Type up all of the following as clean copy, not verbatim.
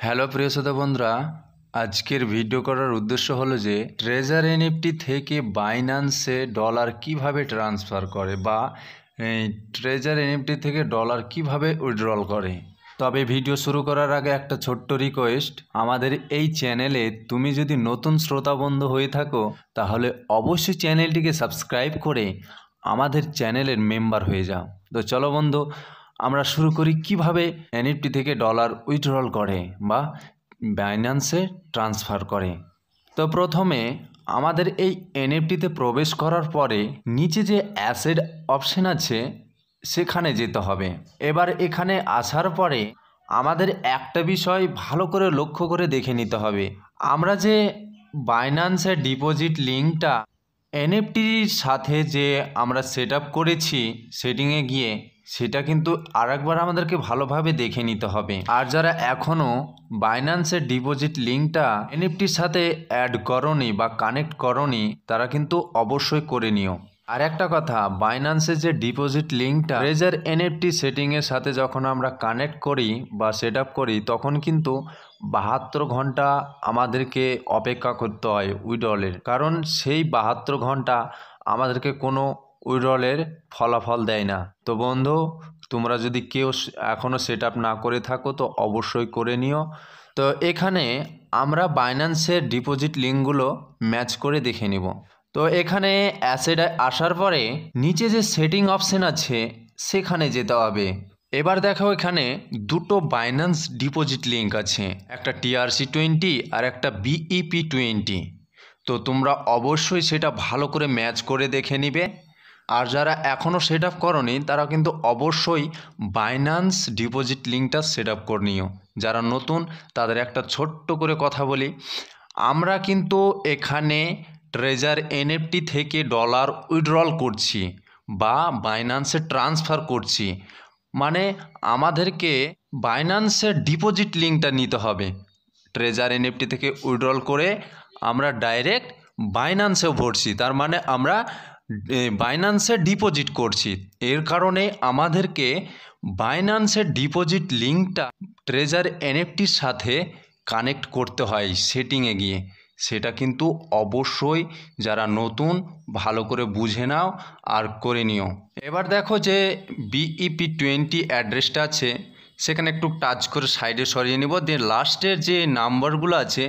Hello প্রিয় শ্রোতা বন্ধুরা, আজকের ভিডিও করার উদ্দেশ্য হলো যে ট্রেজার এনএফটি থেকে বাইন্যান্সে ডলার কিভাবে ট্রান্সফার করে বা ট্রেজার এনএফটি থেকে ডলার কিভাবে উইথড্রল করে। তবে ভিডিও শুরু করার আগে একটা ছোট্ট রিকোয়েস্ট, আমাদের এই চ্যানেলে তুমি যদি নতুন শ্রোতা বন্ধু হয়ে থাকো তাহলে অবশ্যই চ্যানেলটিকে সাবস্ক্রাইব করে আমাদের চ্যানেলের মেম্বার হয়ে যাও। তো চলো বন্ধু, আমরা শুরু করি কিভাবে এনএফটি থেকে ডলার উইথড্রল করে বা বাইন্যান্সে ট্রান্সফার করে। তো প্রথমে আমাদের এই এনএফটিতে প্রবেশ করার পরে নিচে যে অ্যাসেট অপশন আছে সেখানে যেতে হবে। এবার এখানে আসার পরে আমাদের একটা বিষয় ভালো করে লক্ষ্য করে দেখে নিতে হবে, আমরা যে বাইন্যান্সের ডিপোজিট লিঙ্কটা এনএফটির সাথে যে আমরা সেট আপ করেছি সেটিংয়ে গিয়ে, সেটা কিন্তু আরেকবার আমাদেরকে ভালোভাবে দেখে নিতে হবে। আর যারা এখনও বাইন্যান্সের ডিপোজিট লিঙ্কটা এনএফটির সাথে অ্যাড করনি বা কানেক্ট করনি, তারা কিন্তু অবশ্যই করে নিও। আর একটা কথা, বাইন্যান্সের যে ডিপোজিট লিঙ্কটা ট্রেজার এনএফটি সেটিংয়ের সাথে যখন আমরা কানেক্ট করি বা সেট আপ করি, তখন কিন্তু 72 ঘন্টা আমাদেরকে অপেক্ষা করতে হয় উইথড্রলের। কারণ সেই 72 ঘন্টা আমাদেরকে কোনো উইথড্রলের ফলাফল দেয় না। তো বন্ধু, তোমরা যদি কেউ এখনও সেট আপ না করে থাকো তো অবশ্যই করে নিও। তো এখানে আমরা বাইন্যান্সের ডিপোজিট লিঙ্কগুলো ম্যাচ করে দেখে নিব। তো এখানে অ্যাসেটে আসার পরে নিচে যে সেটিং অপশন আছে সেখানে যেতে হবে। এবার দেখো, এখানে দুটো বাইন্যান্স ডিপোজিট লিঙ্ক আছে, একটা TRC20 আর একটা BEP20। তো তোমরা অবশ্যই সেটা ভালো করে ম্যাচ করে দেখে নিবে। আর যারা এখনও সেট আপ করনি তারা কিন্তু অবশ্যই বাইন্যান্স ডিপোজিট লিঙ্কটা সেট আপ করে নিও। যারা নতুন তাদের একটা ছোট্ট করে কথা বলি, আমরা কিন্তু এখানে ট্রেজার এনএফটি থেকে ডলার উইথড্রল করছি বা বাইন্যান্সে ট্রান্সফার করছি, মানে আমাদেরকে বাইন্যান্সের ডিপোজিট লিঙ্কটা নিতে হবে। ট্রেজার এনএফটি থেকে উইথড্রল করে আমরা ডাইরেক্ট বাইন্যান্সেও ভরছি, তার মানে আমরা বাইন্যান্সে ডিপোজিট করছি। এর কারণে আমাদেরকে বাইন্যান্সের ডিপোজিট লিঙ্কটা ট্রেজার এনএফটির সাথে কানেক্ট করতে হয় সেটিংয়ে গিয়ে। সেটা কিন্তু অবশ্যই যারা নতুন ভালো করে বুঝে নাও আর করে নিও। এবার দেখো যে BEP20 অ্যাড্রেসটা আছে সেখানে একটু টাচ করে সাইডে সরিয়ে নিব, দিয়ে লাস্টের যে নাম্বারগুলো আছে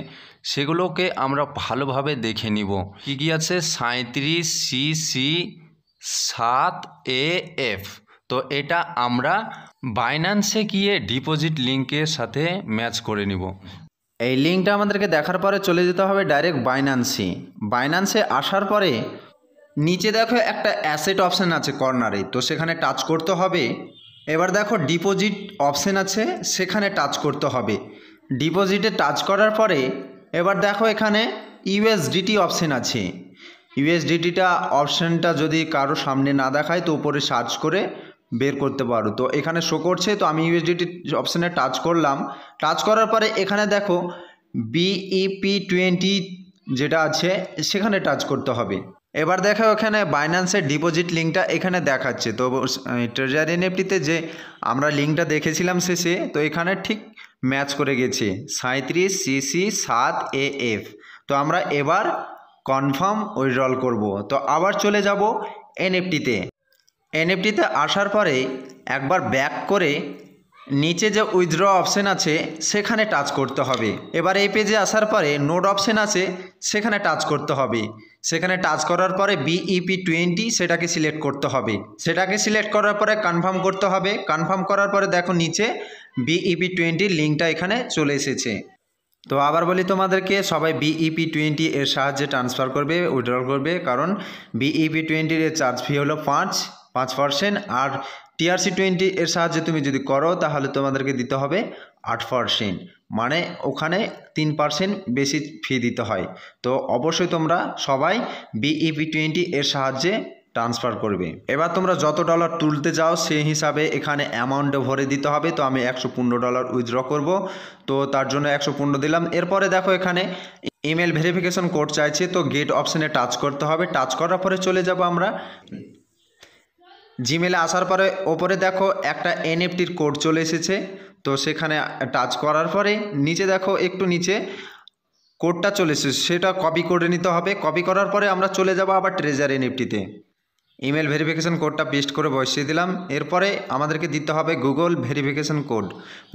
সেগুলোকে আমরা ভালোভাবে দেখে নিব। কী কী আছে? 37CC7AF। তো এটা আমরা বাইন্যান্সে গিয়ে ডিপোজিট লিঙ্কের সাথে ম্যাচ করে নিব। এই লিঙ্কটা আমাদেরকে দেখার পরে চলে যেতে হবে ডাইরেক্ট বাইন্যান্সে আসার পরে নিচে দেখো একটা অ্যাসেট অপশান আছে কর্নারে, তো সেখানে টাচ করতে হবে। এবার দেখো ডিপোজিট অপশান আছে, সেখানে টাচ করতে হবে। ডিপোজিটে টাচ করার পরে এবার দেখো এখানে USDT অপশান আছে। USDTটা অপশানটা যদি কারো সামনে না দেখায় তো উপরে সার্চ করে বের করতে পারো। তো এখানে শো করছে, তো আমি USDT অপশানে টাচ করলাম। টাচ করার পরে এখানে দেখো BEP20 যেটা আছে সেখানে টাচ করতে হবে। এবার দেখো এখানে বাইন্যান্সের ডিপোজিট লিঙ্কটা এখানে দেখাচ্ছে। তো ট্রেজার এনএফটিতে যে আমরা লিঙ্কটা দেখেছিলাম শেষে, তো এখানে ঠিক ম্যাচ করে গেছে 37CC7AF। তো আমরা এবার কনফার্ম উইথড্রল করব। তো আবার চলে যাব এনএফটিতে আসার পরে একবার ব্যাক করে নিচে যে উইথড্র অপশান আছে সেখানে টাচ করতে হবে। এবার এই পেজে আসার পরে নোড অপশান আছে সেখানে টাচ করতে হবে। সেখানে টাচ করার পরে BEP20 সেটাকে সিলেক্ট করতে হবে। সেটাকে সিলেক্ট করার পরে কনফার্ম করতে হবে। কনফার্ম করার পরে দেখো নিচে BEP20 লিঙ্কটা এখানে চলে এসেছে। তো আবার বলি তোমাদেরকে, সবাই BEP20 এর সাহায্যে ট্রান্সফার করবে, উইথড্রল করবে, কারণ BEP20 এর চার্জ ফি হলো 5%। আর TRC20 এর সাহায্যে তুমি যদি করো তাহলে তোমাদেরকে দিতে হবে 8%, মানে ওখানে 3% বেশি ফি দিতে হয়। তো অবশ্যই তোমরা সবাই BEP20 এর সাহায্যে ট্রান্সফার করবে। এবার তোমরা যত ডলার তুলতে যাও সেই হিসাবে এখানে অ্যামাউন্টে ভরে দিতে হবে। তো আমি $115 উইথড্র করব, তো তার জন্য 115 দিলাম। এরপরে দেখো এখানে ইমেল ভেরিফিকেশন কোড চাইছে, তো গেট অপশানে টাচ করতে হবে। টাচ করার পরে চলে যাব আমরা জিমেলে। আসার পরে ওপরে দেখো একটা এনএফটির কোড চলে এসেছে, তো সেখানে টাচ করার পরে নিচে দেখো একটু নিচে কোডটা চলে এসেছে, সেটা কপি করে নিতে হবে। কপি করার পরে আমরা চলে যাব আবার ট্রেজার এনএফটিতে। ইমেল ভেরিফিকেশান কোডটা পেস্ট করে বসিয়ে দিলাম। এরপরে আমাদেরকে দিতে হবে গুগল ভেরিফিকেশান কোড,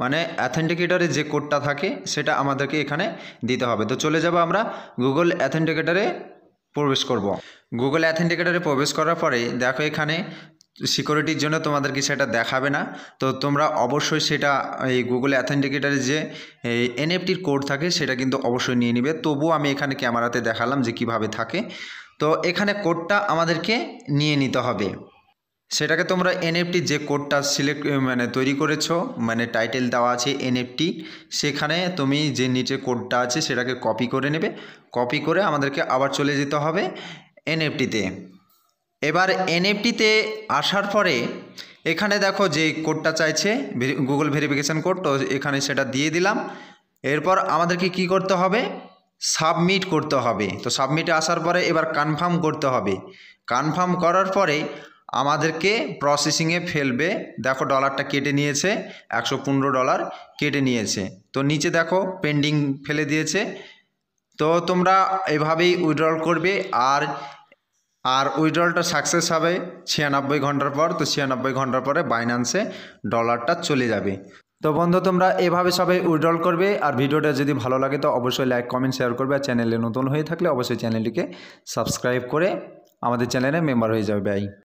মানে অ্যাথেন্টিকেটরে যে কোডটা থাকে সেটা আমাদেরকে এখানে দিতে হবে। তো চলে যাব আমরা গুগল অ্যাথেন্টিকেটরে প্রবেশ করব। গুগল অ্যাথেন্টিকেটরে প্রবেশ করার পরে দেখো এখানে সিকিউরিটির জন্য তোমাদেরকে সেটা দেখাবে না। তো তোমরা অবশ্যই সেটা এই গুগল অ্যাথেন্টিকেটরে যে এনএফটির কোড থাকে সেটা কিন্তু অবশ্যই নিয়ে নিবে। তবুও আমি এখানে ক্যামেরাতে দেখালাম যে কিভাবে থাকে। তো এখানে কোডটা আমাদেরকে নিয়ে নিতে হবে। সেটাকে তোমরা এনএফটির যে কোডটা সিলেক্ট মানে তৈরি করেছো, মানে টাইটেল দেওয়া আছে এনএফটি, সেখানে তুমি যে নিচে কোডটা আছে সেটাকে কপি করে নেবে। কপি করে আমাদেরকে আবার চলে যেতে হবে এনএফটিতে। এবার এনএফটিতে আসার পরে এখানে দেখো যে কোডটা চাইছে গুগল ভেরিফিকেশান কোড, তো এখানে সেটা দিয়ে দিলাম। এরপর আমাদেরকে কি করতে হবে, সাবমিট করতে হবে। তো সাবমিটে আসার পরে এবার কনফার্ম করতে হবে। কনফার্ম করার পরে আমাদেরকে প্রসেসিংয়ে ফেলবে। দেখো ডলারটা কেটে নিয়েছে, $115 কেটে নিয়েছে। তো নিচে দেখো পেন্ডিং ফেলে দিয়েছে। তো তোমরা এভাবেই উইথড্রল করবে। আর উইথড্রলটা সাকসেস হবে 96 ঘন্টার পর। তো 96 ঘন্টার পরে বাইন্যান্সে ডলারটা চলে যাবে। তো বন্ধু তোমরা এভাবে সবাই উইথড্রল করবে। আর ভিডিওটা যদি ভালো লাগে তো অবশ্যই লাইক কমেন্ট শেয়ার করবে। আর চ্যানেলে নতুন হয়ে থাকলে অবশ্যই চ্যানেলটিকে সাবস্ক্রাইব করে আমাদের চ্যানেলে মেম্বার হয়ে যাবে ভাই।